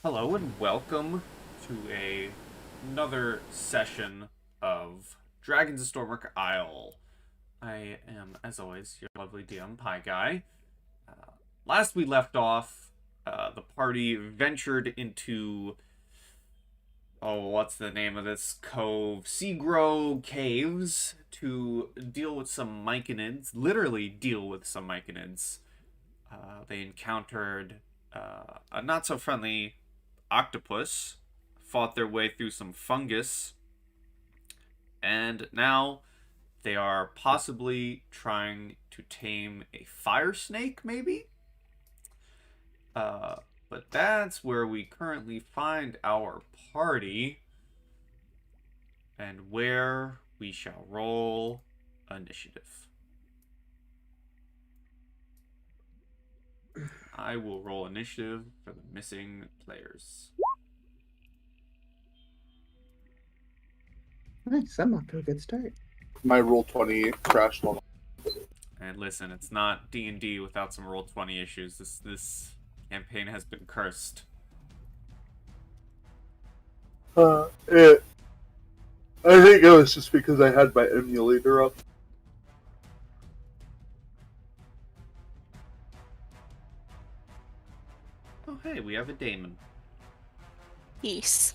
Hello and welcome to another session of Dragons of Stormwreck Isle. I am, as always, your lovely DM Pie Guy. Last we left off, the party ventured into what's the name of this cove? Seagrow Caves to deal with some myconids. Literally deal with some myconids. They encountered a not so friendly octopus, fought their way through some fungus, and now they are possibly trying to tame a fire snake, maybe? Uh, but that's where we currently find our party, and where we shall roll initiative. I will roll initiative for the missing players. Nice, I'm off to a good start. My roll 20 crashed on. And listen, it's not D&D without some roll 20 issues. This campaign has been cursed. I think it was just because I had my emulator up. Oh, hey, we have a daemon. Yes.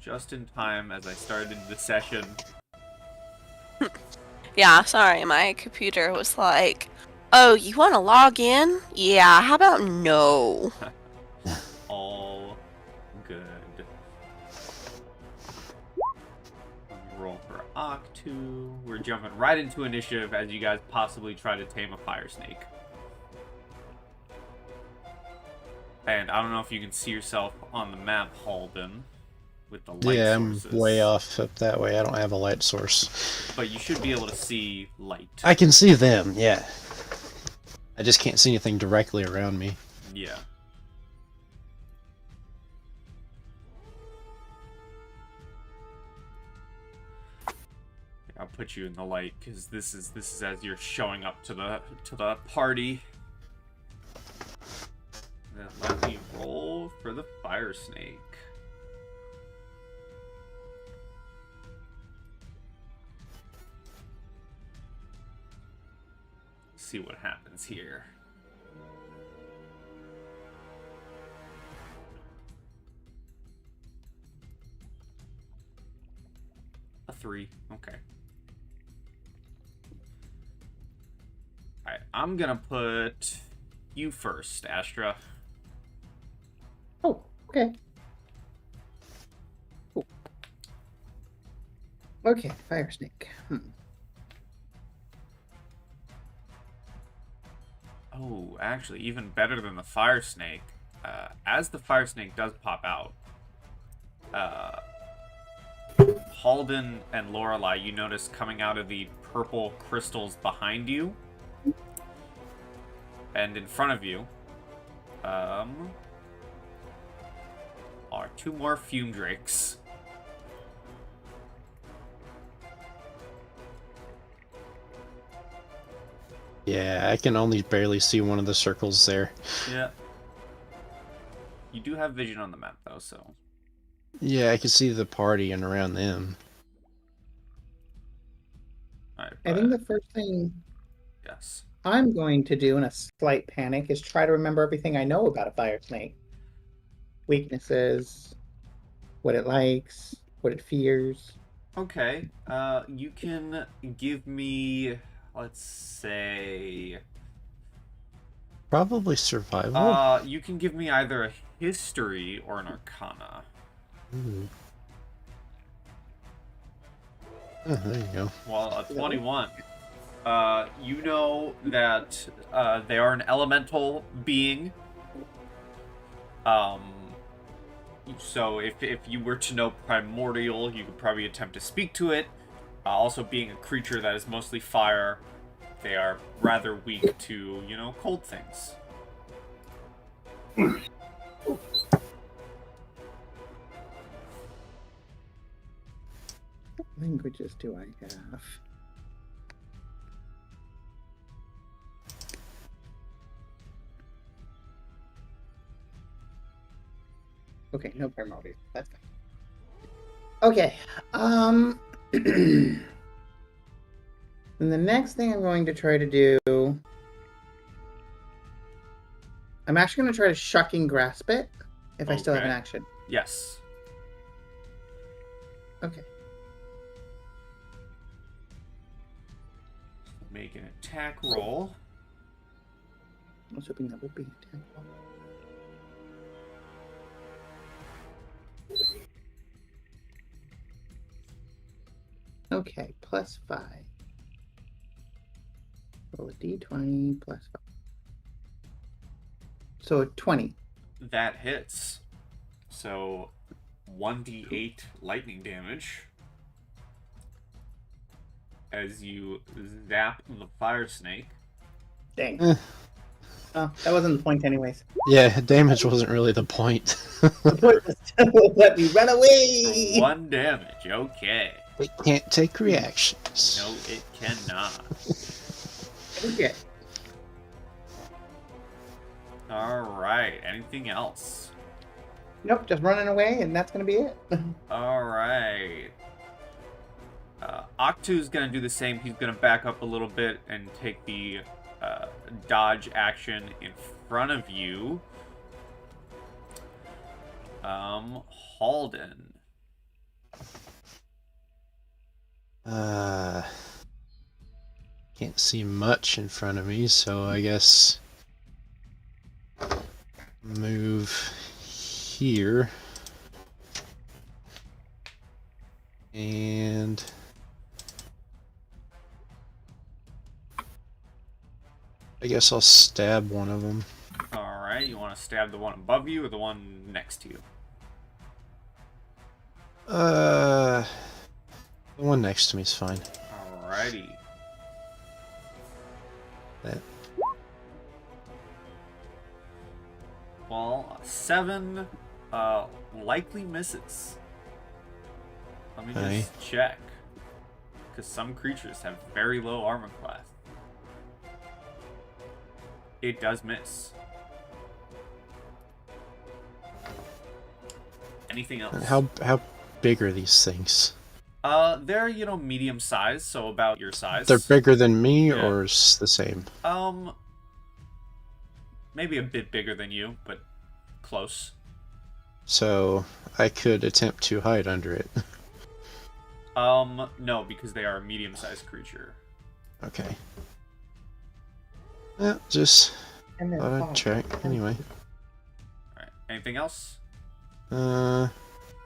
Just in time as I started the session. Yeah, sorry, my computer was like, oh, you want to log in? Yeah, how about no? All good. Let me roll for Octu. We're jumping right into initiative as you guys possibly try to tame a fire snake. And I don't know if you can see yourself on the map, Halden, with the light sources. I'm way off up that way. I don't have a light source. But you should be able to see light. I can see them, yeah. I just can't see anything directly around me. Yeah. I'll put you in the light because this is as you're showing up to the party. Then let me roll for the fire snake. See what happens here. A 3. Okay. Alright, I'm gonna put you first, Astra. Oh, okay. Cool. Okay, fire snake. Oh, actually, even better than the fire snake. As the fire snake does pop out, Halden and Lorelei, you notice coming out of the purple crystals behind you, and in front of you, are 2 more fume drakes. Yeah, I can only barely see one of the circles there. Yeah. You do have vision on the map, though, so... Yeah, I can see the party and around them. Alright, I think the first thing yes. I'm going to do in a slight panic is try to remember everything I know about a fire snake. Weaknesses, what it likes, what it fears. Okay, you can give me, let's say... Probably survival. You can give me either a history or an arcana. Ooh. Oh, there you go. Well, a 21. You know that they are an elemental being. So if you were to know primordial, you could probably attempt to speak to it. Also, being a creature that is mostly fire, they are rather weak to, cold things. What languages do I have? Okay, no priorities. That's fine. Okay. And the next thing I'm going to try to do, I'm actually going to try to shucking grasp it if I still have an Okay. action. Yes. Okay. Make an attack roll. I was hoping that would be a 10. Okay, +5. Roll a d20 +5. So a 20. That hits. So 1d8 lightning damage as you zap the fire snake. Dang. Eh. Oh, that wasn't the point anyways. Yeah, damage wasn't really the point. The point was to let me run away! 1 damage. Okay. It can't take reactions. No, it cannot. Okay. Alright. Anything else? Nope, just running away, and that's gonna be it. Alright. Octu's gonna do the same. He's gonna back up a little bit and take the dodge action in front of you. Halden. Can't see much in front of me, so I guess move here. And I guess I'll stab one of them. Alright, you want to stab the one above you or the one next to you? The one next to me is fine. Alrighty. That. Well, 7 likely misses. Let me just check. Because some creatures have very low armor class. It does miss. Anything else? How big are these things? They're, medium size, so about your size. They're bigger than me, Yeah. or the same? Maybe a bit bigger than you, but close. So I could attempt to hide under it. No, because they are a medium-sized creature. Okay. Yeah, just And then thought I'd five. check. Anyway. Alright, anything else?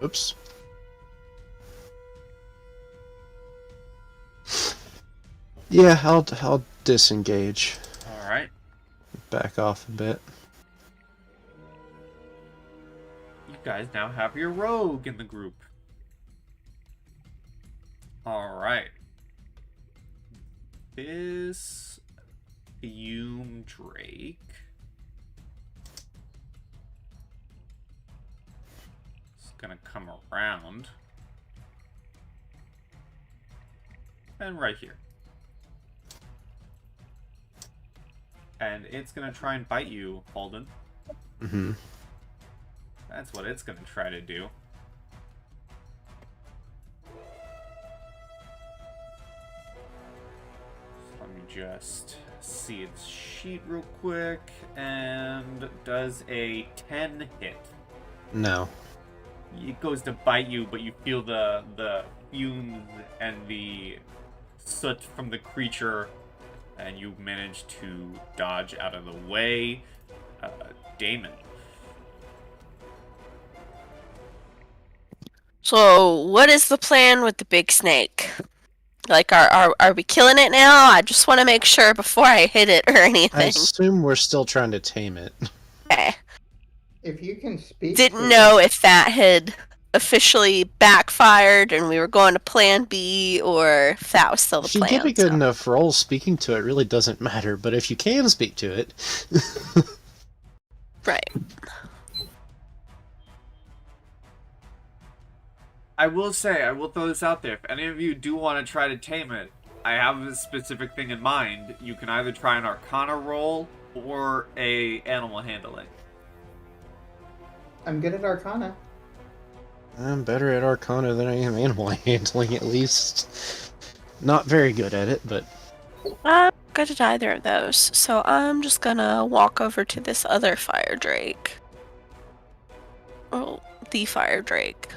Oops. Yeah, I'll disengage. Alright. Back off a bit. You guys now have your rogue in the group. Alright. This Fume Drake is gonna come around. And right here. And it's gonna try and bite you, Holden. Mm-hmm. That's what it's gonna try to do. Let me just see its sheet real quick. And does a 10 hit. No. It goes to bite you, but you feel the fumes and the soot from the creature, and you manage to dodge out of the way. Damon. So, what is the plan with the big snake? Like, are we killing it now? I just want to make sure before I hit it or I anything. assume we're still trying to tame it. Okay. If you can speak. Didn't to know if that had officially backfired and we were going to plan B, or if that was still the If you plan. give a good so. enough roll, speaking to it really doesn't matter, but if you can speak to it... Right. I will say, I will throw this out there. If any of you do want to try to tame it, I have a specific thing in mind. You can either try an Arcana roll or a Animal Handling. I'm good at Arcana. I'm better at Arcana than I am animal handling, at least. Not very good at it, but I'm good at either of those, so I'm just gonna walk over to this other fire drake. Oh, the fire drake.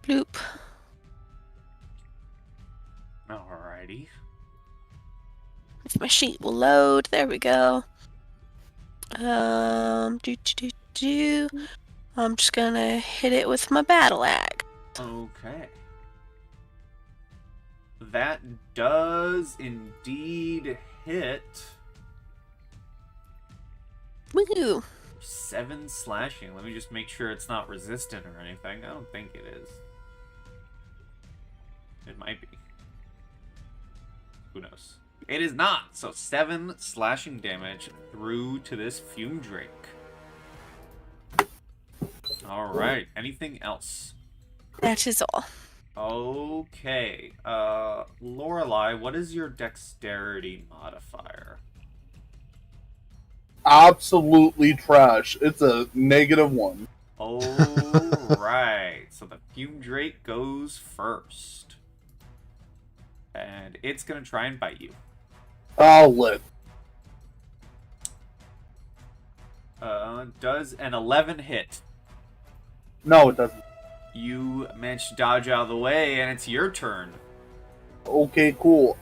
Bloop. Alrighty. If my sheet will load, there we go. I'm just gonna hit it with my battle axe. Okay. That does indeed hit. Woo! 7 slashing. Let me just make sure it's not resistant or anything. I don't think it is. It might be. Who knows? It is not. So 7 slashing damage through to this fume drake. Alright. Anything else? That is all. Okay. Lorelei, what is your dexterity modifier? Absolutely trash. It's a -1. Alright. So the fume drake goes first. And it's gonna try and bite you. I'll live. Does an 11 hit? No, it doesn't. You managed to dodge out of the way, and it's your turn. Okay, cool.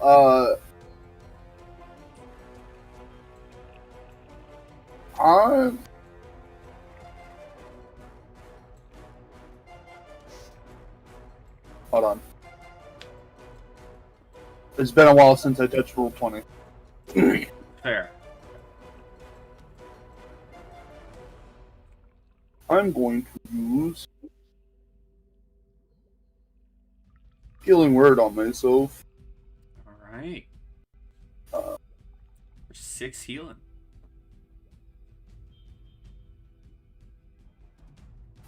I'm... Hold on. It's been a while since I touched Rule 20. Fair. I'm going to use Healing Word on myself. Alright. For 6 healing.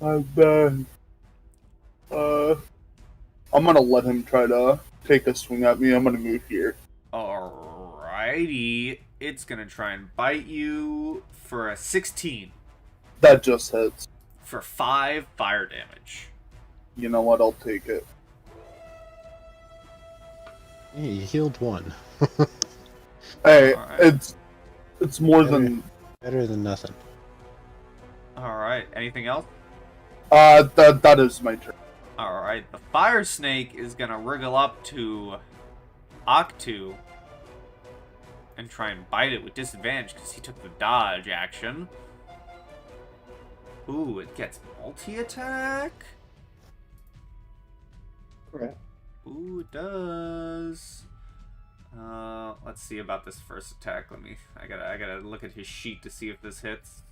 I'm bad. I'm gonna let him try to take a swing at me. I'm gonna move here. Alrighty. It's gonna try and bite you for a 16. That just hits. For 5 fire damage. You know what? I'll take it. hey, you healed 1. Hey, Alright. it's more than... Better than nothing. Alright. Anything else? That is my turn. Alright. The fire snake is gonna wriggle up to Octu and try and bite it with disadvantage because he took the dodge action. Ooh, it gets multi-attack? Correct. Ooh, it does. Let's see about this first attack. I gotta look at his sheet to see if this hits.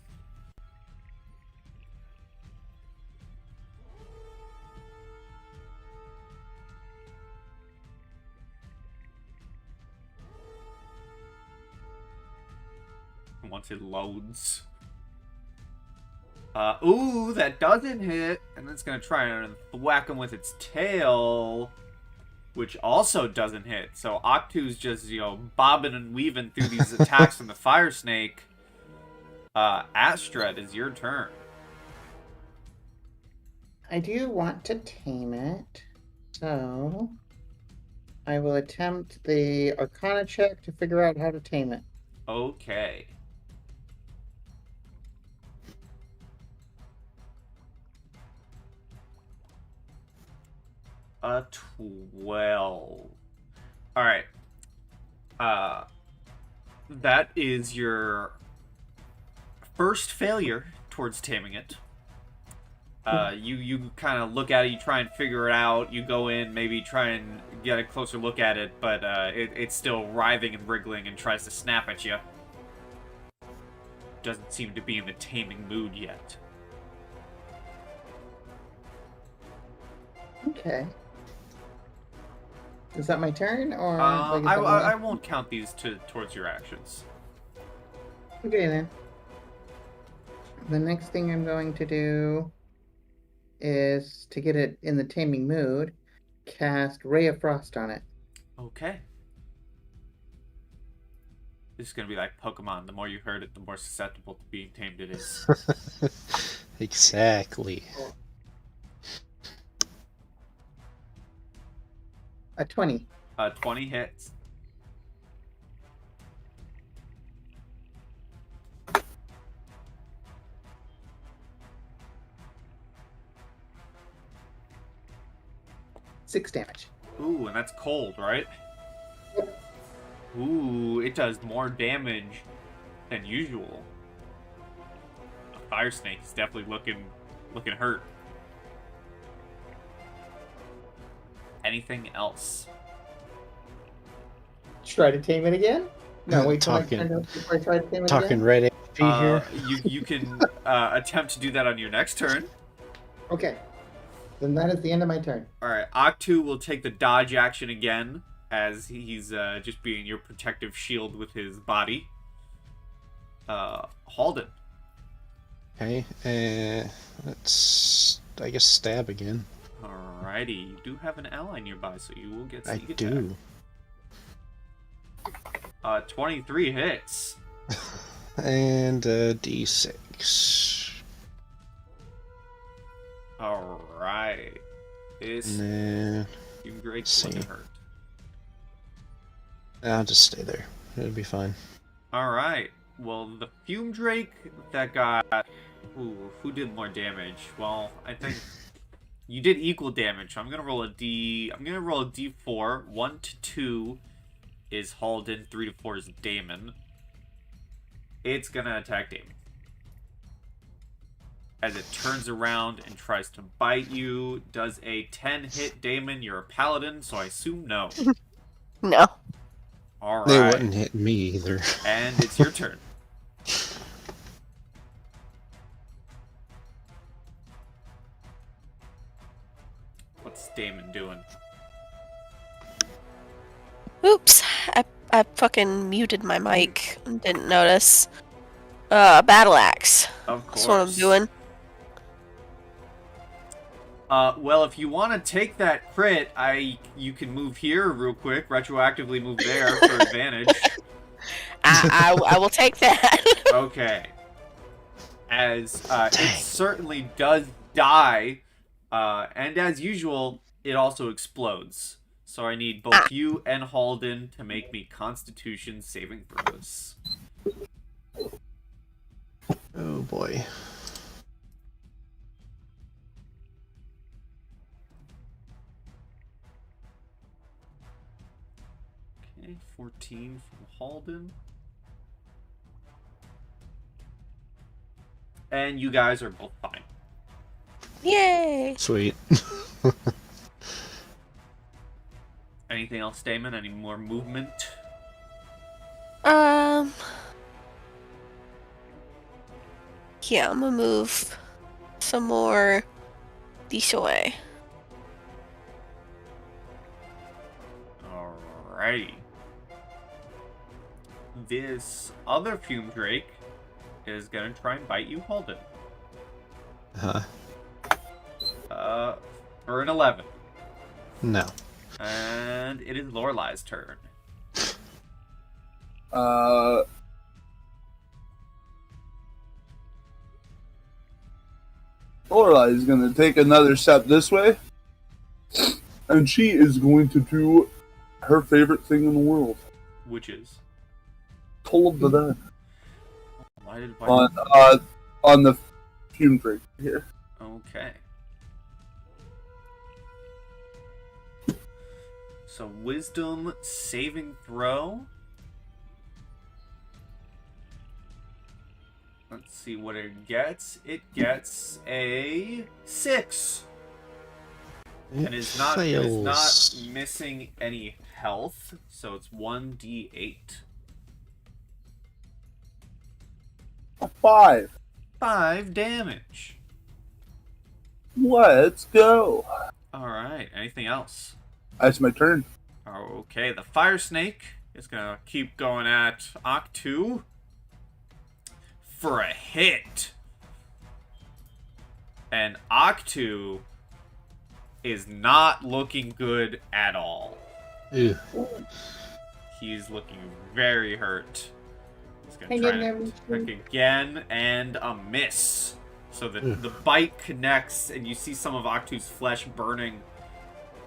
Once it loads. Ooh, that doesn't hit. And it's gonna try and whack him with its tail, which also doesn't hit. So Octu's just, bobbing and weaving through these attacks from the fire snake. Astrid, is your turn. I do want to tame it, so I will attempt the Arcana check to figure out how to tame it. Okay. A 12. Alright. That is your first failure towards taming it. You kind of look at it, you try and figure it out, you go in, maybe try and get a closer look at it, but it's still writhing and wriggling and tries to snap at you. Doesn't seem to be in the taming mood yet. Okay. Is that my turn, or I won't count these towards your actions. Okay then. The next thing I'm going to do is, to get it in the taming mood, cast Ray of Frost on it. Okay. This is gonna be like Pokemon. The more you hurt it, the more susceptible to being tamed it is. Exactly. A 20. 20 hits. Six damage. Ooh, and that's cold, right? Ooh, it does more damage than usual. A fire snake is definitely looking hurt. Anything else? Try to tame it again? No, wait till Talking- I turn up before I try to tame it Talking again. red HP here. You can attempt to do that on your next turn. Okay. Then that is the end of my turn. Alright, Octu will take the dodge action again, as he's just being your protective shield with his body. Halden. Okay, let's, I guess, stab again. Alrighty, you do have an ally nearby, so you will get I sneak do. attack. 23 hits. And D6. Alright. This Nah, Fume Drake see. wasn't hurt. I'll just stay there. It'll be fine. Alright. Well, the Fume Drake that got... Ooh, who did more damage? Well, I think you did equal damage. So I'm gonna roll a D4. 1 to 2 is Halden. 3 to 4 is Damon. It's gonna attack Damon. As it turns around and tries to bite you. Does a 10 hit Damon? You're a paladin, so I assume no. No. Alright. They wouldn't hit me either. And it's your turn. What's Damon doing? Oops. I fucking muted my mic and didn't notice. Battle axe. Of course. That's what I'm doing. Well, if you want to take that crit, you can move here real quick, retroactively move there for advantage. I will take that. Okay. As it certainly does die, and as usual, it also explodes. So I need both you and Halden to make me Constitution saving throws. Oh boy. Okay, 14 from Halden. And you guys are both fine. Yay. Sweet. Anything else, Damon? Any more movement? Yeah, I'm gonna move some more this way. Alrighty. This other Fume Drake is gonna try and bite you, Halden. Huh? For an 11. No. And it is Lorelai's turn. Lorelai is going to take another step this way, and she is going to do her favorite thing in the world. Which is? Toll of the Dead. Why did On the Fume Drake here. Okay. So wisdom saving throw. Let's see what it gets. It gets a 6. And is not missing any health, so it's 1d8. 5. 5 damage. Let's go. Alright, anything else? That's my turn. Okay, the fire snake is gonna keep going at Octu for a hit. And Octu is not looking good at all. Ew. He's looking very hurt. He's gonna Hang try in there, and Mr. trick again, and a miss. So the bite connects, and you see some of Octu's flesh burning.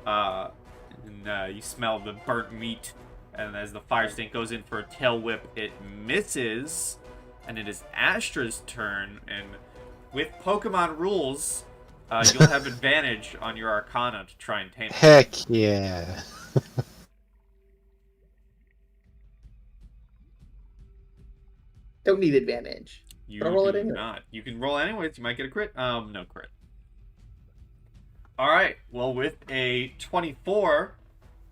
And you smell the burnt meat. And as the fire stink goes in for a tail whip, it misses. And it is Astra's turn. And with Pokemon rules, you'll have advantage on your Arcana to try and tame it. Heck yeah. Don't need advantage. You But I'll roll it do anyway. not. You can roll anyways. You might get a crit. No crit. All right. Well, with a 24,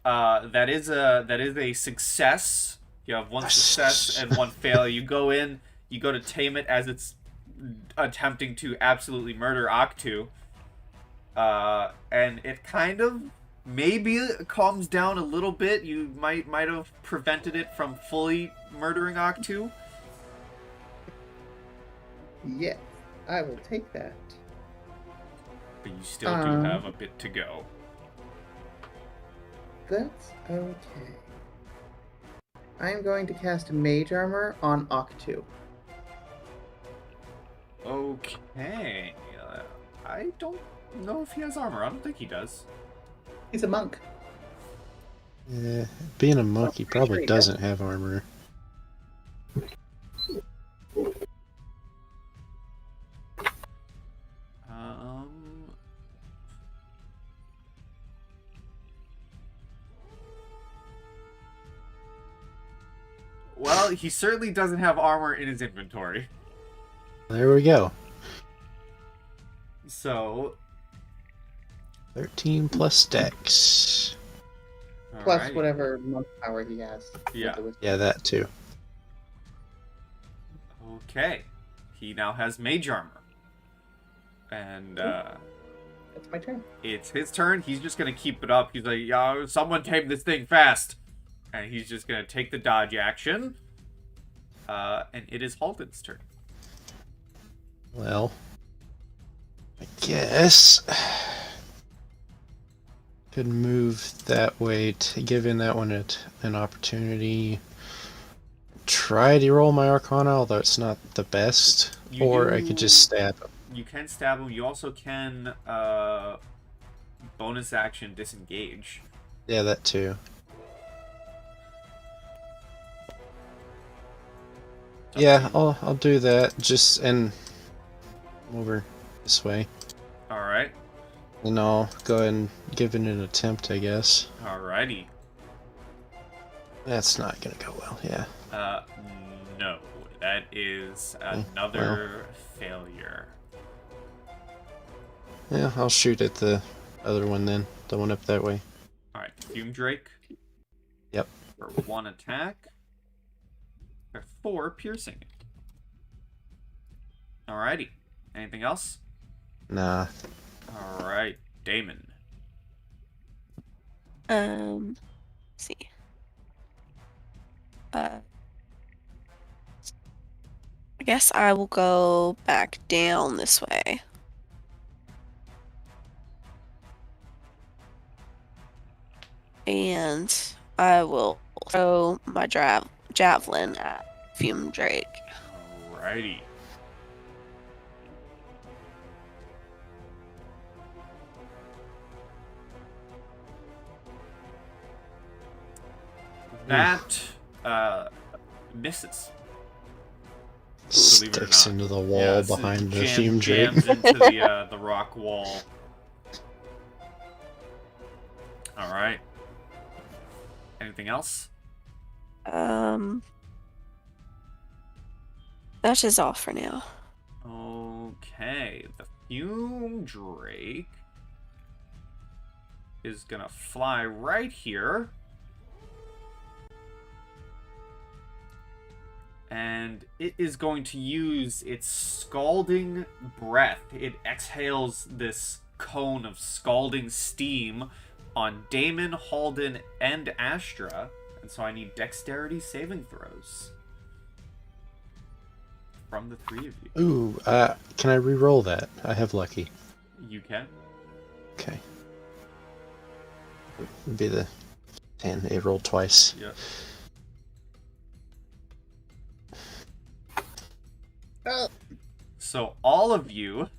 that is a success. You have one success and one failure. You go in. You go to tame it as it's attempting to absolutely murder Octu. And it kind of maybe calms down a little bit. You might have prevented it from fully murdering Octu. Yes, I will take that. But you still do have a bit to go. That's okay. I'm going to cast Mage Armor on Octu. Okay. I don't know if he has armor. I don't think he does. He's a monk. Yeah, being a monk, he probably sure he does. doesn't have armor. Well, he certainly doesn't have armor in his inventory. There we go. So 13 plus dex. Plus alright. whatever monk power he has. Yeah. Yeah, that too. Okay. He now has mage armor. And That's my turn. it's his turn. He's just gonna keep it up. He's like, yo, someone tame this thing fast. And he's just gonna take the dodge action. And it is Halden's turn. Well, I guess could move that way to giving that one an opportunity. Try to roll my Arcana, although it's not the best. Or I could just stab him. You can stab him. You also can bonus action disengage. Yeah, that too. Yeah, I'll do that. Just and over this way, All right. and I'll go ahead and give it an attempt, I guess. Alrighty. That's not gonna go well. Yeah. No. That is another failure. Yeah, I'll shoot at the other one then. The one up that way. Alright, Fume Drake. Yep. For 1 attack. For 4 piercing. Alrighty. Anything else? Nah. Alright, Damon. Let's see. I guess I will go back down this way. And I will throw my javelin at Fume Drake. Alrighty. That misses. Believe it or Sticks not. into the wall Yeah, behind the fume jams drake. into the rock wall. All right. Anything else? That is all for now. Okay, the fume drake is gonna fly right here. And it is going to use its scalding breath. It exhales this cone of scalding steam on Damon, Halden, and Astra. And so I need dexterity saving throws from the 3 of you. Ooh, can I re-roll that? I have lucky. You can. Okay. It'd be the 10. It rolled twice. Yep. So all of you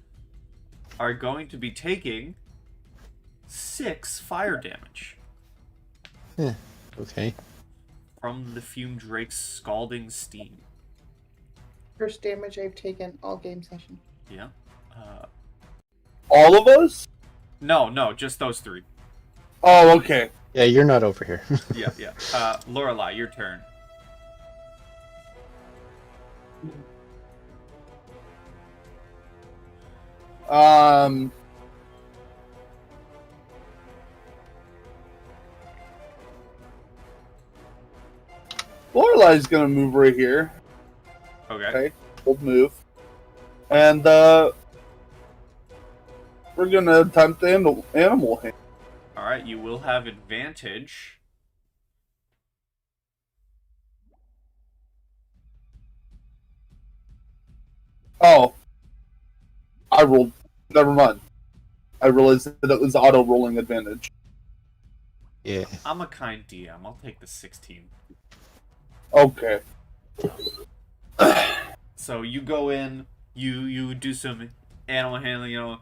are going to be taking 6 fire damage Okay. from the fume drake's scalding steam. First damage I've taken all game session. Yeah. All of us? No, just those 3. Oh, okay. Yeah, you're not over here. Yeah. Lorelai, your turn. Lorelai's gonna move right here. Okay. We'll move. And, we're gonna attempt animal hand. Alright, you will have advantage. Oh. I rolled. Never mind. I realized that it was auto-rolling advantage. Yeah. I'm a kind DM. I'll take the 16. Okay. So you go in, you do some animal handling,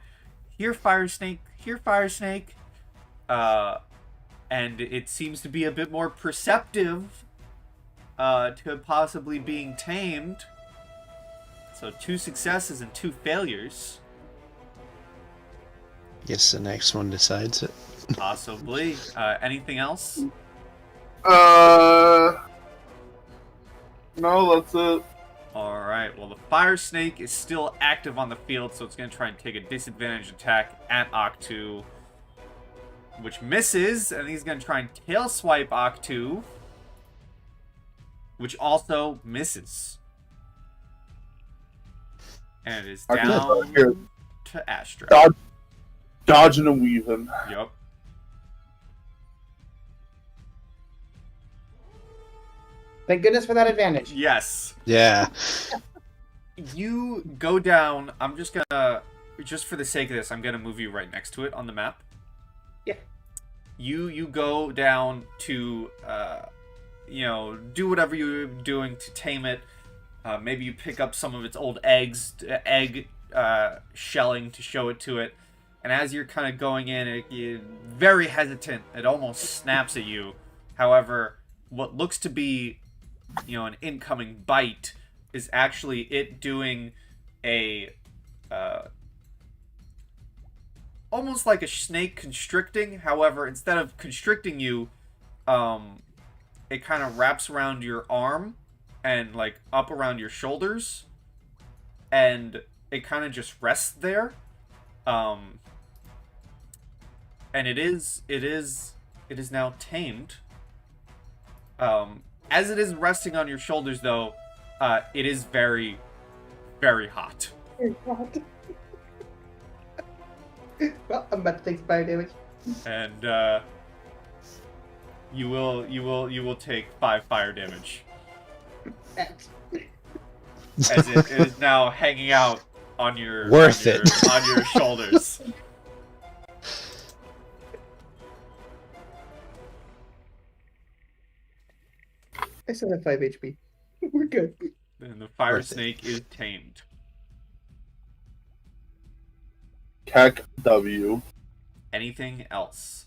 here fire snake, and it seems to be a bit more perceptive to possibly being tamed. So 2 successes and 2 failures. Guess the next one decides it. Possibly. Anything else? No, that's it. Alright, well the fire snake is still active on the field, so it's going to try and take a disadvantage attack at Octu, which misses, and he's going to try and tail swipe Octu, which also misses. And it is down to Astra. Dodging and weaving. Yep. Thank goodness for that advantage. Yes. Yeah. You go down. I'm just gonna, just for the sake of this, I'm gonna move you right next to it on the map. Yeah. You go down to, do whatever you're doing to tame it. Maybe you pick up some of its old egg shelling to show it to it. And as you're kind of going in, you're very hesitant. It almost snaps at you. However, what looks to be, an incoming bite is actually it doing a, almost like a snake constricting. However, instead of constricting you, it kind of wraps around your arm and like up around your shoulders, and it kind of just rests there. And it is now tamed. As it is resting on your shoulders, though, it is very, very hot. Well, I'm about to take some fire damage. And you will take 5 fire damage. As it is now hanging out on your on your shoulders. I still have 5 HP. We're good. And the fire snake is tamed. Cac W. Anything else?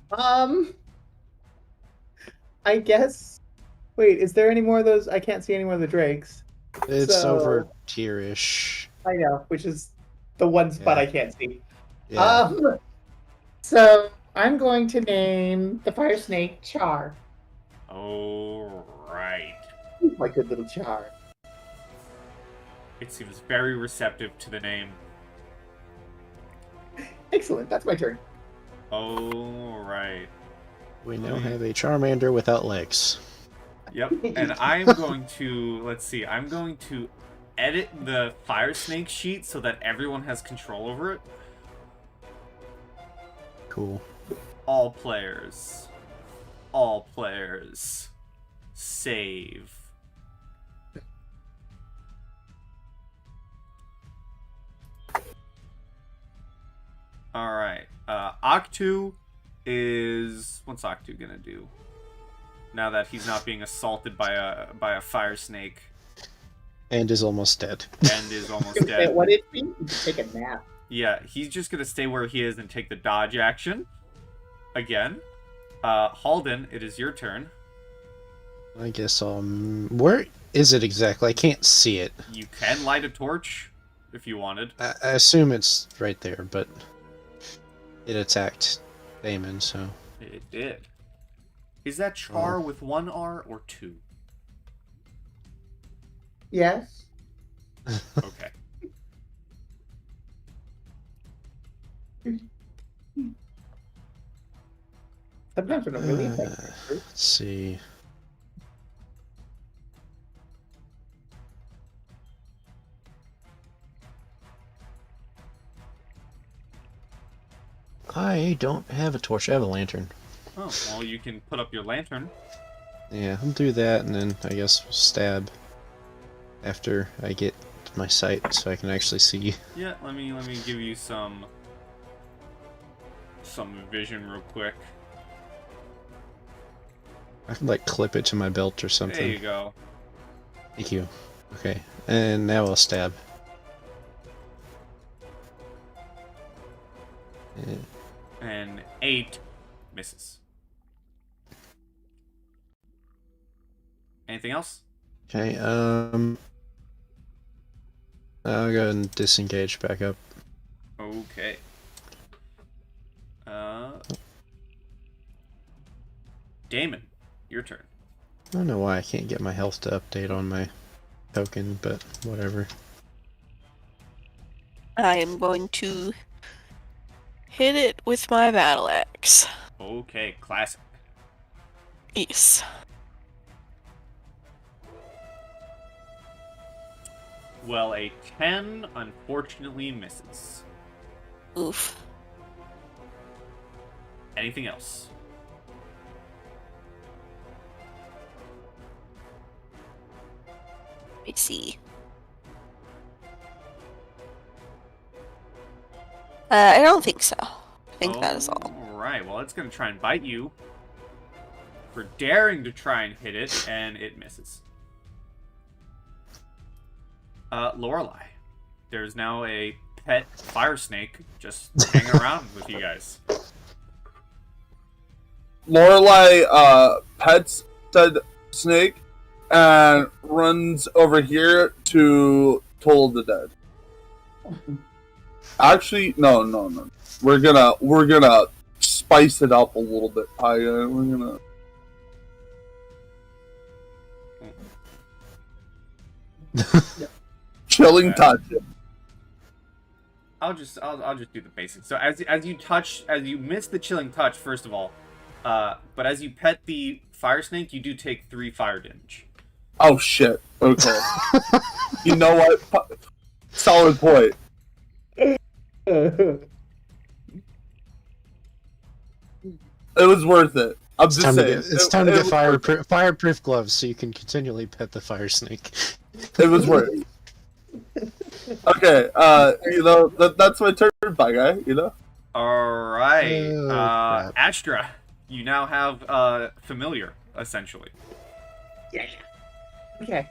I guess. Wait, is there any more of those? I can't see any more of the drakes. It's over tier-ish. I know, which is the one spot Yeah. I can't see. Yeah. So I'm going to name the fire snake Char. Oh, right. My good little Char. It seems very receptive to the name. Excellent. That's my turn. Oh, right. We now have a Charmander without legs. Yep. And I'm going to, let's see, I'm going to edit the fire snake sheet so that everyone has control over it. Cool. All players, save. Alright, Octu is... What's Octu gonna do? Now that he's not being assaulted by a fire snake And is almost dead. and is almost dead. What if he take a nap? Yeah, he's just gonna stay where he is and take the dodge action. Again. Halden, it is your turn. I guess where is it exactly? I can't see it. You can light a torch if you wanted. I assume it's right there, but it attacked Damon, so... It did. Is that char with 1 R or 2? Yes. Okay. Sometimes when I'm really Let's see. I don't have a torch. I have a lantern. Oh, well, you can put up your lantern. Yeah, I'll do that, and then I guess we'll stab after I get my sight, so I can actually see. Yeah, let me give you some vision real quick. I can like clip it to my belt or something. There you go. Thank you. Okay, and now I'll stab. Yeah. And 8 misses. Anything else? Okay, I'll go ahead and disengage back up. Okay. Damon, your turn. I don't know why I can't get my health to update on my token, but whatever. I am going to hit it with my battle axe. Okay, classic. Yes. Well, a 10 unfortunately misses. Oof. Anything else? Let me see. I don't think so. I think that is all. Alright, well, it's going to try and bite you for daring to try and hit it, and it misses. Lorelei. There's now a pet fire snake just hanging around with you guys. Lorelei pets said snake and runs over here to Toll of the Dead. Actually, no. We're gonna spice it up a little bit, Paya. We're gonna. Chilling touch. I'll just do the basics. So as you miss the chilling touch, first of all, but as you pet the fire snake, you do take 3 fire damage. Oh shit. Okay. You know what? Solid point. It was worth it. I'm just saying. It's time to get fireproof gloves so you can continually pet the fire snake. It was worth it. Okay, that's my turn, bye guy, Alright. Oh, crap. Astra, you now have familiar, essentially. Yeah. Okay.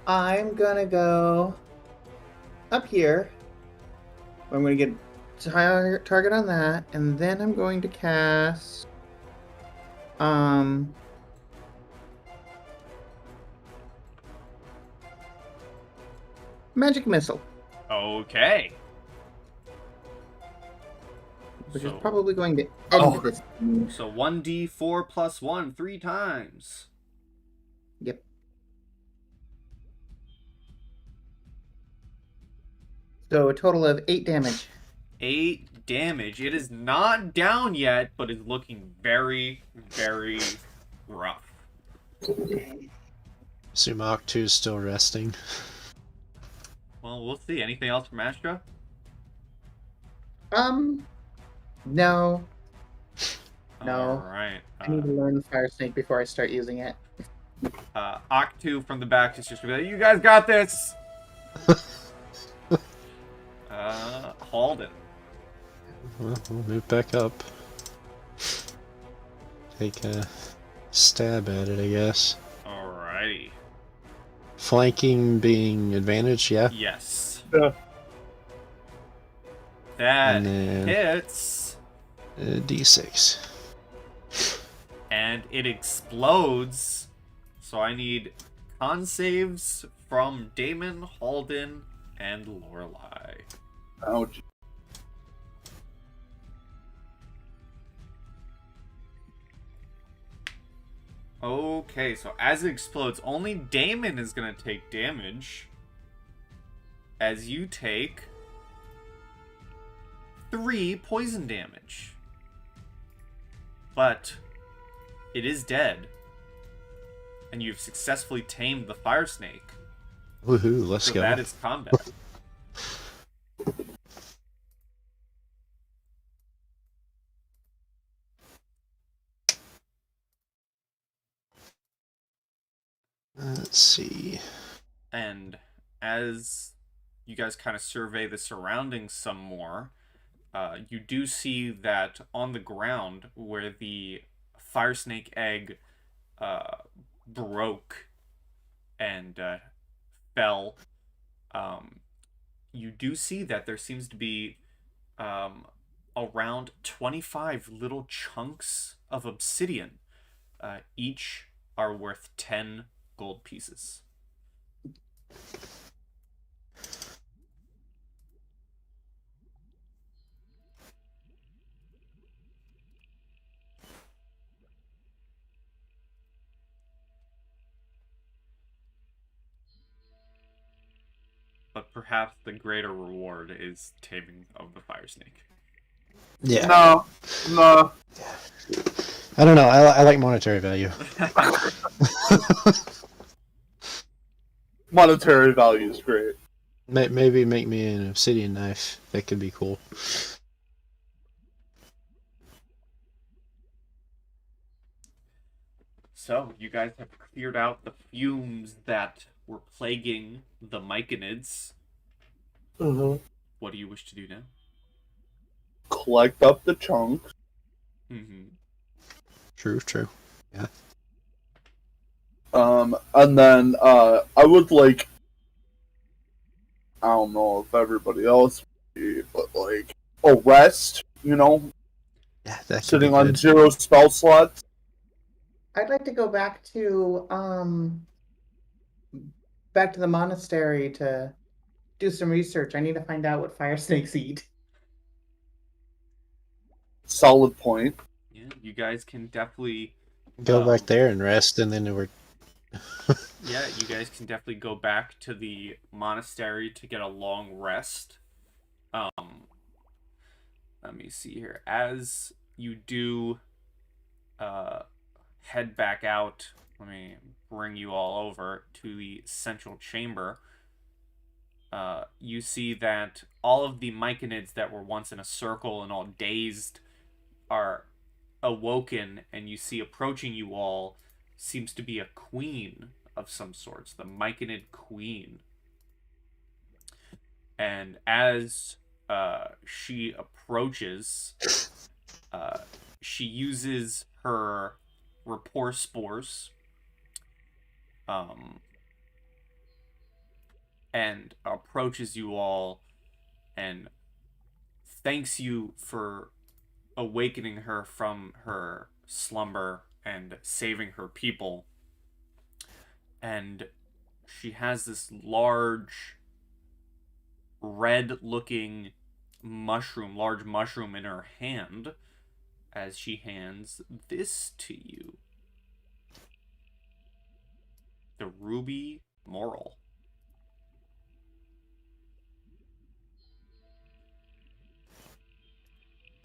I'm gonna go up here. I'm gonna get target on that, and then I'm going to cast Magic Missile, Okay. which So- is probably going to end this. So 1d4 plus 1 3 times. Yep. So a total of 8 damage. 8 damage. It is not down yet, but is looking very, very rough. Sumak 2 is still resting. Well, we'll see. Anything else from Astra? No. No. Alright. I need to learn Fire Snake before I start using it. Octu from the back is just gonna be like, you guys got this! Halden. Well, we'll move back up. Take stab at it, I guess. Alrighty. Flanking being advantage, yeah. Yes. Yeah. That And then hits. D6. And it explodes. So I need con saves from Damon, Halden, and Lorelei. Ouch. Okay, so as it explodes, only Damon is going to take damage. As you take 3 poison damage. But it is dead. And you've successfully tamed the fire snake. Woohoo, let's So go. that is combat. Let's see. And as you guys kind of survey the surroundings some more, you do see that on the ground where the fire snake egg broke and fell, you do see that there seems to be around 25 little chunks of obsidian. Each are worth 10 gold pieces. But perhaps the greater reward is taming of the fire snake. Yeah. No. I don't know. I like monetary value. Monetary value is great. Maybe make me an obsidian knife. That could be cool. So, you guys have cleared out the fumes that were plaguing the myconids. Mm-hmm. What do you wish to do now? Collect up the chunks. Mm-hmm. True. Yeah. And then I would like, I don't know if everybody else would be, but like a rest, Yeah, that could sitting be on good. 0 spell slots. I'd like to go back to the monastery to do some research. I need to find out what fire snakes eat. Solid point. Yeah, you guys can definitely Go back there and rest, and then we're. Yeah, you guys can definitely go back to the monastery to get a long rest. Let me see here. As you do head back out, let me bring you all over to the central chamber. You see that all of the myconids that were once in a circle and all dazed are awoken, and you see approaching you all seems to be a queen of some sorts, the myconid queen. And as she approaches, she uses her rapport spores and approaches you all and thanks you for awakening her from her slumber and saving her people. And she has this large red looking large mushroom in her hand as she hands this to you. The ruby moral.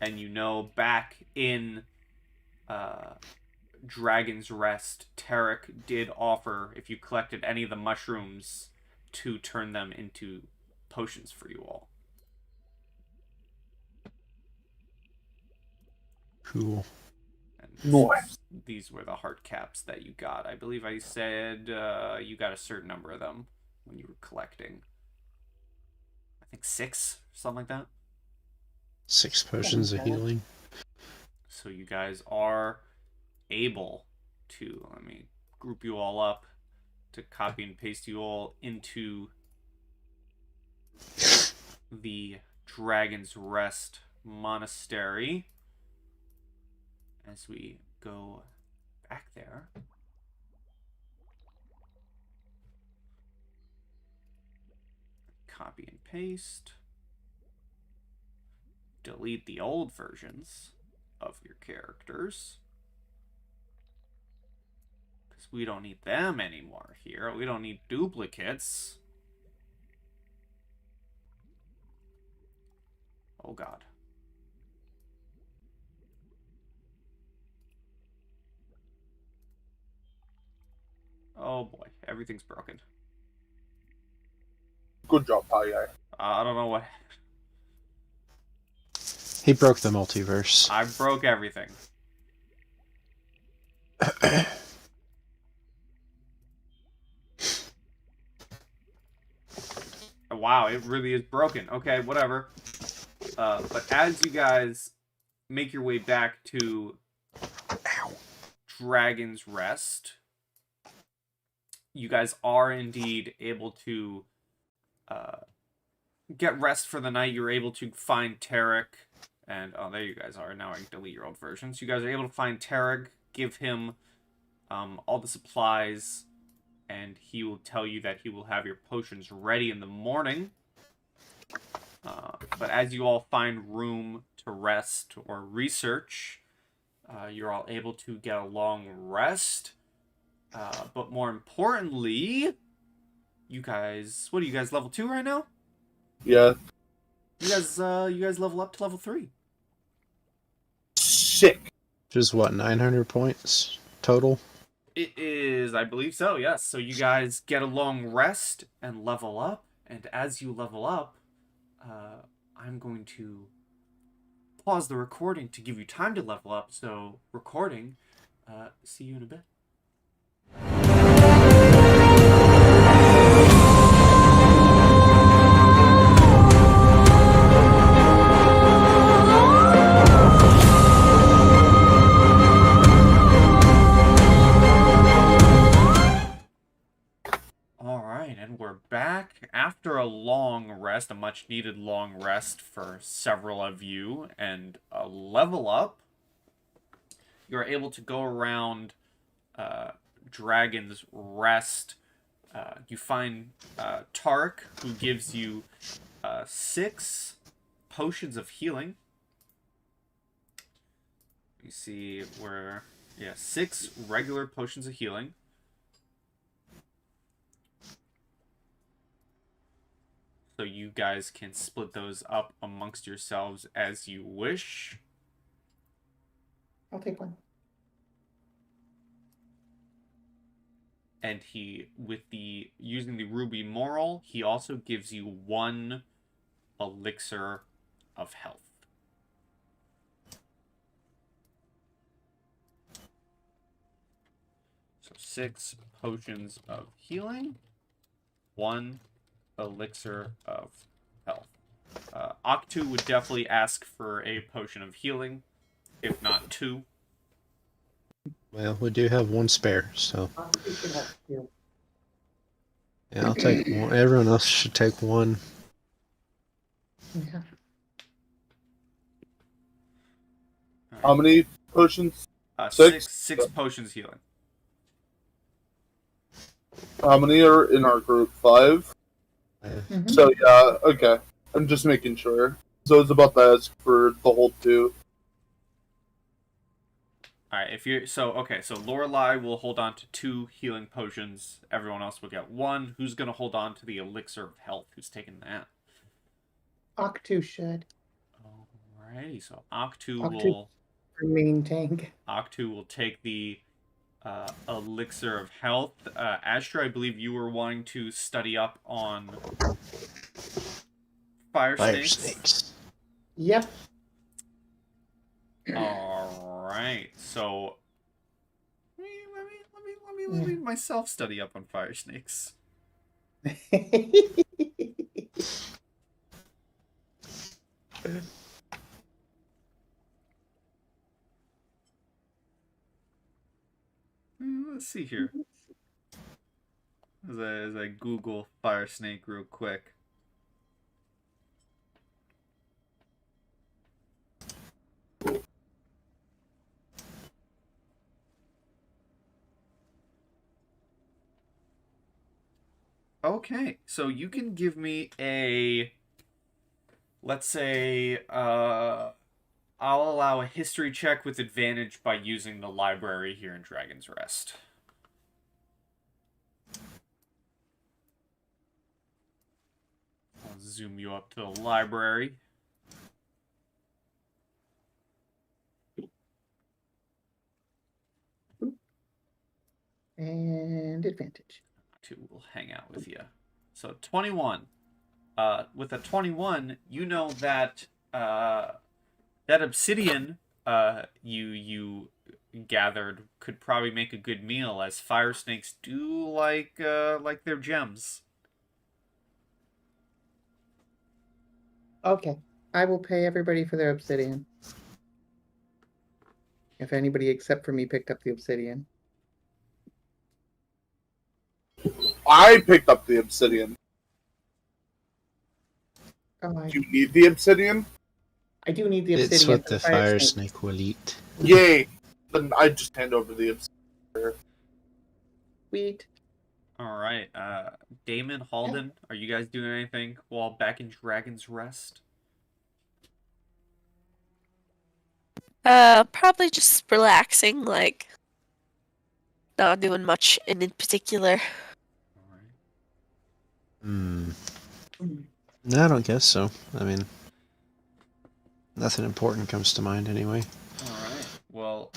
And you know, back in Dragon's Rest, Tarek did offer, if you collected any of the mushrooms, to turn them into potions for you all. Cool. And Nice. these were the heart caps that you got. I believe I said you got a certain number of them when you were collecting. I think 6, something like that. 6 potions of healing. So you guys are able to, let me group you all up to copy and paste you all into the Dragon's Rest Monastery as we go back there. Copy and paste. Delete the old versions of your characters, because we don't need them anymore here. We don't need duplicates. Oh god. Oh boy, everything's broken. Good job, Pie Guy. I don't know what. He broke the multiverse. I broke everything. Wow, it really is broken. Okay, whatever. But as you guys make your way back to Dragon's Rest, you guys are indeed able to get rest for the night. You're able to find Tarek, and oh, there you guys are. Now I can delete your old versions. You guys are able to find Tarek, give him all the supplies, and he will tell you that he will have your potions ready in the morning. But as you all find room to rest or research, you're all able to get a long rest. But more importantly, you guys, what are you guys, level 2 right now? Yeah. You guys level up to level 3. Sick. Which is what, 900 points total? It is, I believe so, yes. So you guys get a long rest and level up. And as you level up, I'm going to pause the recording to give you time to level up. So, recording, see you in a bit. Alright, and we're back after a long rest, a much needed long rest for several of you, and a level up. You're able to go around Dragon's Rest. You find Tark, who gives you 6 potions of healing. You see where, yeah, 6 regular potions of healing. So you guys can split those up amongst yourselves as you wish. I'll take one. And he, using the ruby moral, he also gives you 1 elixir of health. So 6 potions of healing, 1 elixir of health. Octu would definitely ask for a potion of healing, if not 2. Well, we do have 1 spare, so You should have two. yeah, I'll take 1. Everyone else should take 1. Yeah. How many potions? 6 potions healing. How many are in our group? 5? Mhm. So, yeah, okay. I'm just making sure. So I was about to ask for the whole 2. Alright, if you're so Lorelei will hold on to 2 healing potions. Everyone else will get 1. Who's gonna hold on to the elixir of health? Who's taking that? Octu should. Alrighty, so Octu Octu. will Main tank. Octu will take the elixir of health. Asher, I believe you were wanting to study up on fire snakes. Yep. Alright, so let me myself study up on fire snakes. Let's see here. As I Google fire snake real quick. Okay, so you can give me a, let's say, I'll allow a history check with advantage by using the library here in Dragon's Rest. I'll zoom you up to the library. And advantage. Two will hang out with you. So 21. With a 21, you know that that obsidian you gathered could probably make a good meal, as fire snakes do like their gems. Okay. I will pay everybody for their obsidian. If anybody except for me picked up the obsidian. I picked up the obsidian. Oh, Do you need the obsidian? I do need the obsidian. It's what for the fire snake will eat. Yay! Then I just hand over the obsidian. Sweet. All right, Damon, Halden, are you guys doing anything while back in Dragon's Rest? Probably just relaxing, like not doing much in particular. All right. Hmm. No, I don't guess so. I mean, nothing important comes to mind anyway. All right. Well,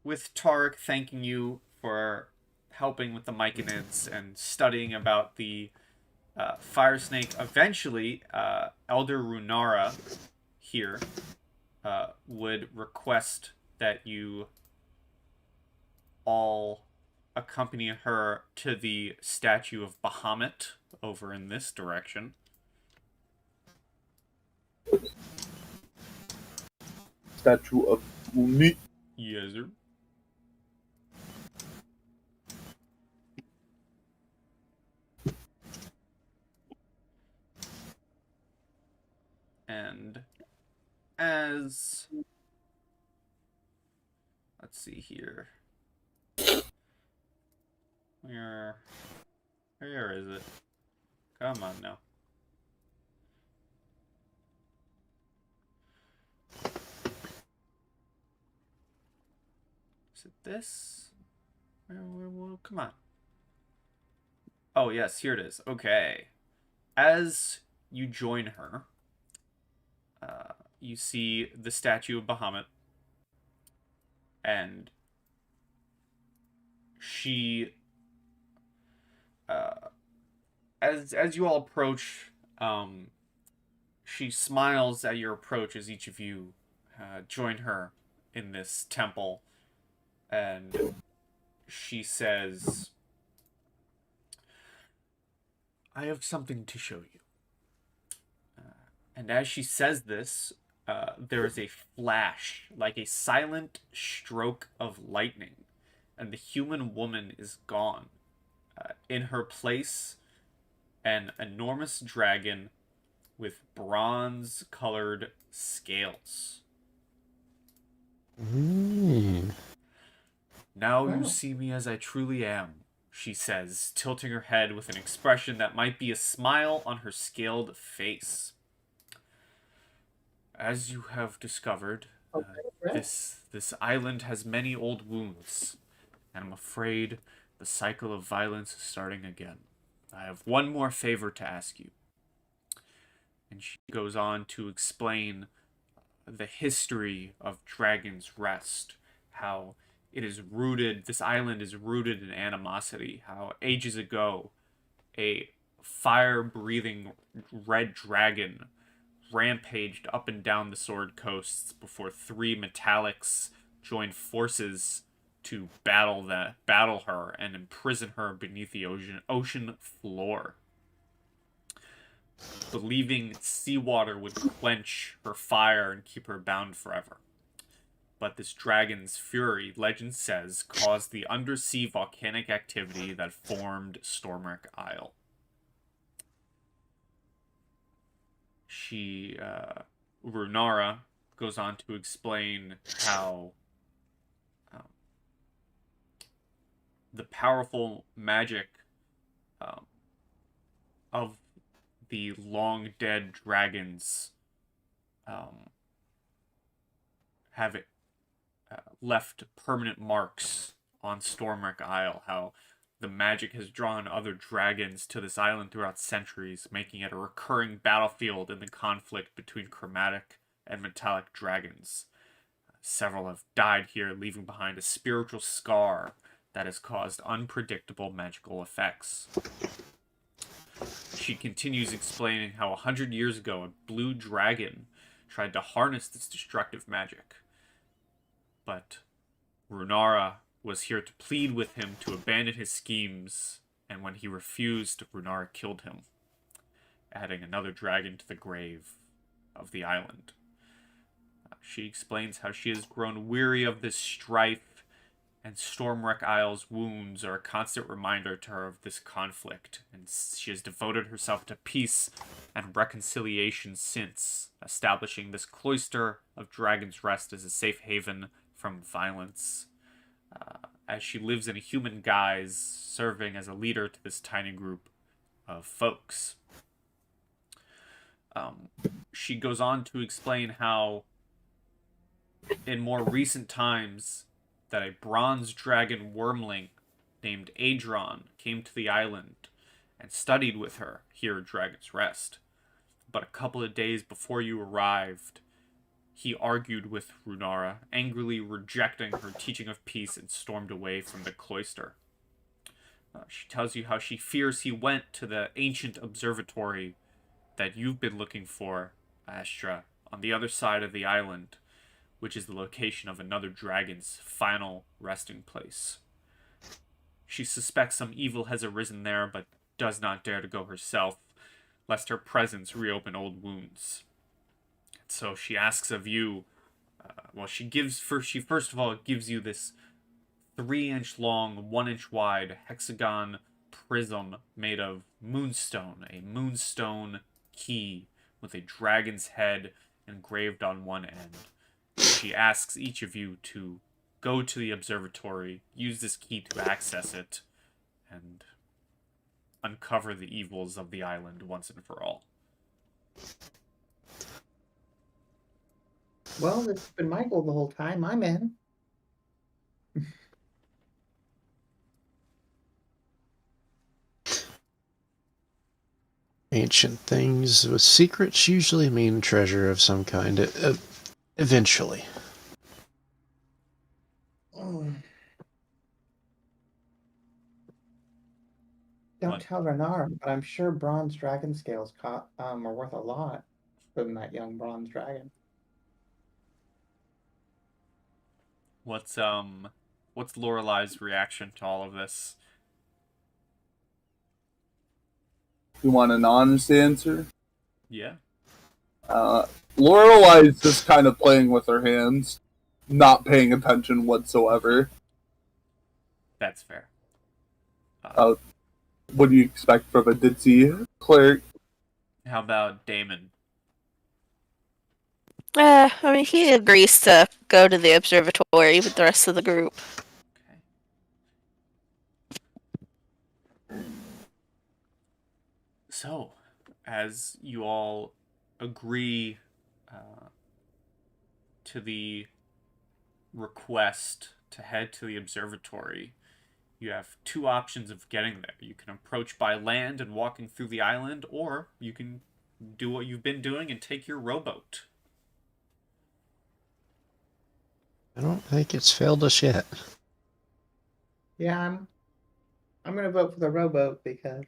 with Tarek thanking you for helping with the Myconids and studying about the fire snake, eventually, Elder Runara here would request that you all accompany her to the statue of Bahamut over in this direction. Statue of Mumit. Yes, sir. And as, let's see here. Where is it? Come on now. Is it this? Come on. Oh, yes, here it is. Okay. As you join her, you see the statue of Bahamut, and she, as you all approach, she smiles at your approach as each of you join her in this temple, and she says, "I have something to show you." And as she says this, there is a flash, like a silent stroke of lightning, and the human woman is gone. In her place, an enormous dragon with bronze-colored scales. Now you see me as I truly am, she says, tilting her head with an expression that might be a smile on her scaled face. As you have discovered, this island has many old wounds, and I'm afraid the cycle of violence is starting again. I have one more favor to ask you. And she goes on to explain the history of Dragon's Rest, how this island is rooted in animosity, how ages ago a fire-breathing red dragon rampaged up and down the Sword Coasts before three metallics joined forces to battle her and imprison her beneath the ocean floor, believing seawater would quench her fire and keep her bound forever. But this dragon's fury, legend says, caused the undersea volcanic activity that formed Stormwreck Isle. Runara goes on to explain how the powerful magic of the long dead dragons have it left permanent marks on Stormwreck Isle, how the magic has drawn other dragons to this island throughout centuries, making it a recurring battlefield in the conflict between chromatic and metallic dragons. Several have died here, leaving behind a spiritual scar that has caused unpredictable magical effects. She continues explaining how 100 years ago a blue dragon tried to harness this destructive magic. But Runara was here to plead with him to abandon his schemes, and when he refused, Runara killed him, adding another dragon to the grave of the island. She explains how she has grown weary of this strife, and Stormwreck Isle's wounds are a constant reminder to her of this conflict, and she has devoted herself to peace and reconciliation since, establishing this cloister of Dragon's Rest as a safe haven from violence, as she lives in a human guise, serving as a leader to this tiny group of folks. She goes on to explain how in more recent times that a bronze dragon wormling named Adron came to the island and studied with her here at Dragon's Rest. But a couple of days before you arrived, he argued with Runara, angrily rejecting her teaching of peace, and stormed away from the cloister. She tells you how she fears he went to the ancient observatory that you've been looking for, Astra, on the other side of the island, which is the location of another dragon's final resting place. She suspects some evil has arisen there, but does not dare to go herself, lest her presence reopen old wounds. So she asks of you, she first of all gives you this 3-inch long, 1-inch wide hexagon prism made of moonstone, a moonstone key with a dragon's head engraved on one end. She asks each of you to go to the observatory, use this key to access it, and uncover the evils of the island once and for all. Well, this has been my goal the whole time. I'm in. Ancient things with secrets usually mean treasure of some kind. Eventually. Don't What? tell Renara, but I'm sure bronze dragon scales are worth a lot from that young bronze dragon. What's Lorelai's reaction to all of this? You want an honest answer? Yeah. Lorelai's just kind of playing with her hands, not paying attention whatsoever. That's fair. What do you expect from a ditzy cleric? How about Damon? He agrees to go to the observatory with the rest of the group. Okay. So, as you all agree to the request to head to the observatory, you have two options of getting there. You can approach by land and walking through the island, or you can do what you've been doing and take your rowboat. I don't think it's failed us yet. Yeah, I'm gonna vote for the rowboat because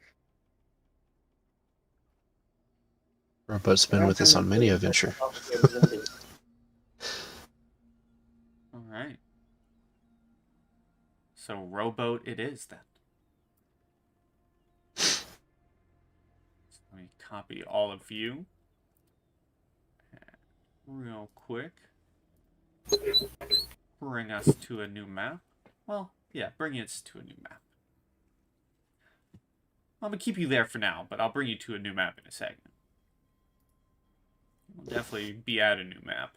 Rowboat's been with us on many a venture. Alright. So rowboat it is then. So let me copy all of you real quick. bring us to a new map. Well, yeah, bring us to a new map. I'm going to keep you there for now, but I'll bring you to a new map in a second. We'll definitely be at a new map.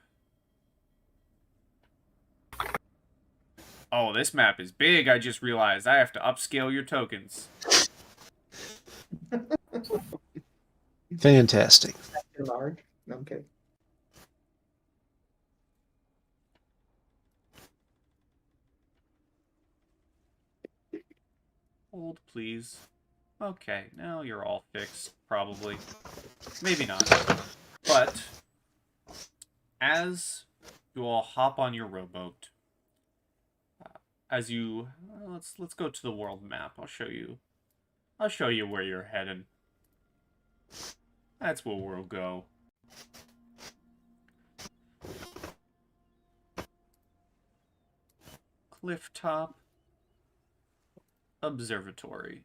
Oh, this map is big. I just realized I have to upscale your tokens. Fantastic. Large? Okay. Hold, please. Okay, now you're all fixed, probably. Maybe not. But, as you all hop on your rowboat, as you... let's go to the world map. I'll show you where you're headed. That's where we'll go. Clifftop Observatory.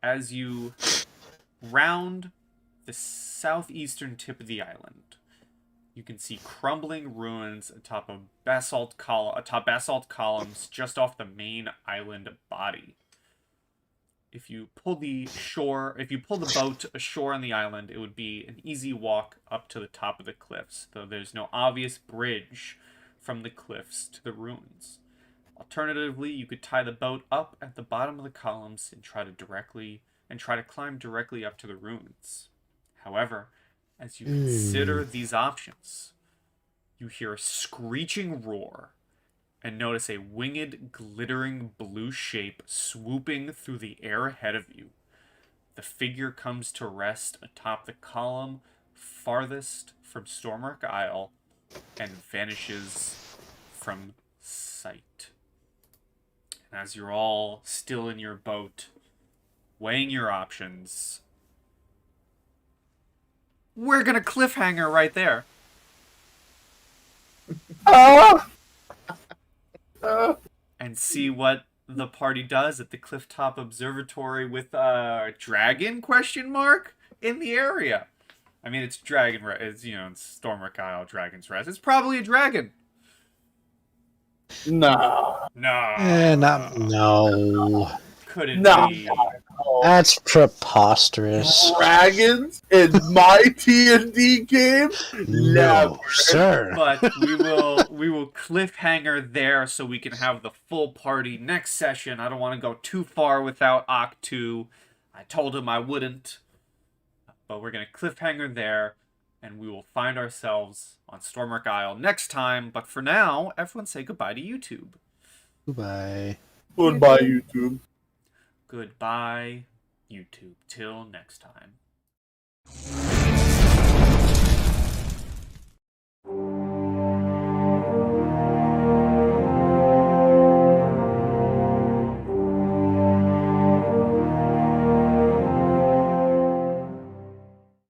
As you round the southeastern tip of the island, you can see crumbling ruins atop basalt columns just off the main island body. If you pull the boat ashore on the island, it would be an easy walk up to the top of the cliffs, though there's no obvious bridge from the cliffs to the ruins. Alternatively, you could tie the boat up at the bottom of the columns and try to climb directly up to the ruins. However, as you consider these options, you hear a screeching roar and notice a winged, glittering blue shape swooping through the air ahead of you. The figure comes to rest atop the column farthest from Stormwreck Isle and vanishes from sight. And as you're all still in your boat, weighing your options, we're gonna cliffhanger right there. And see what the party does at the Clifftop Observatory with a dragon ? In the area. I mean, it's dragon. It's it's Stormwreck Isle, Dragon's Rest. It's probably a dragon. No. No. No. Couldn't No. be. That's preposterous. Dragons in my D&D game? No, sir. But we will cliffhanger there so we can have the full party next session. I don't want to go too far without Octu. I told him I wouldn't. But we're going to cliffhanger there, and we will find ourselves on Stormwreck Isle next time. But for now, everyone say goodbye to YouTube. Goodbye. Goodbye, YouTube. Goodbye, YouTube. Till next time.